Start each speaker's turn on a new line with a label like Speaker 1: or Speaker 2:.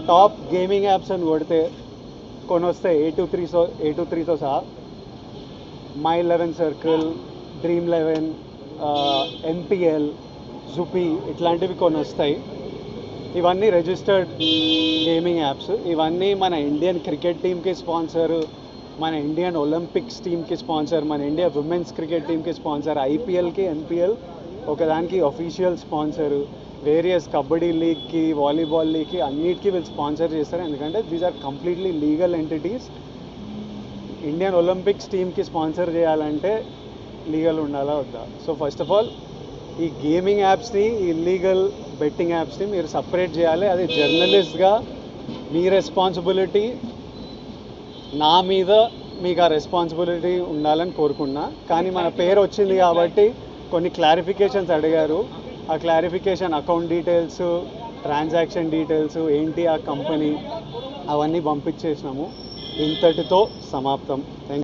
Speaker 1: Top gaming apps అని కొడితే కొన్ని వస్తాయి A23తో సహా my 11 circle, dream 11, NPL, Zupee ఇట్లాంటివి కొన్ని వస్తాయి. ఇవన్నీ రిజిస్టర్డ్ గేమింగ్ యాప్స్. ఇవన్నీ మన ఇండియన్ క్రికెట్ టీమ్కి స్పాన్సర్, మన ఇండియన్ ఒలింపిక్స్ టీమ్కి స్పాన్సర్, మన ఇండియా ఉమెన్స్ క్రికెట్ టీమ్కి స్పాన్సర్, IPLకి NPL ఒకదానికి అఫీషియల్ స్పాన్సరు, వేరియస్ కబడ్డీ లీగ్కి, వాలీబాల్ లీగ్కి అన్నిటికీ వీళ్ళు స్పాన్సర్ చేస్తారు. ఎందుకంటే these are completely legal entities. Indian Olympics టీమ్కి స్పాన్సర్ చేయాలంటే లీగల్ ఉండాలా వద్దా? సో ఫస్ట్ ఆఫ్ ఆల్ ఈ గేమింగ్ యాప్స్ని, ఇల్లీగల్ బెట్టింగ్ యాప్స్ని మీరు సపరేట్ చేయాలి. అది జర్నలిస్ట్గా మీ రెస్పాన్సిబిలిటీ. నా మీద మీకు ఆ రెస్పాన్సిబిలిటీ ఉండాలని కోరుకున్నా. కానీ మన పేరు వచ్చింది కాబట్టి కొన్ని క్లారిఫికేషన్స్ అడిగారు. ఆ clarification account details, transaction details ఏంటి, ఆ కంపెనీ అవన్నీ పంపించేసినాము. ఇంతటితో సమాప్తం. Thank you.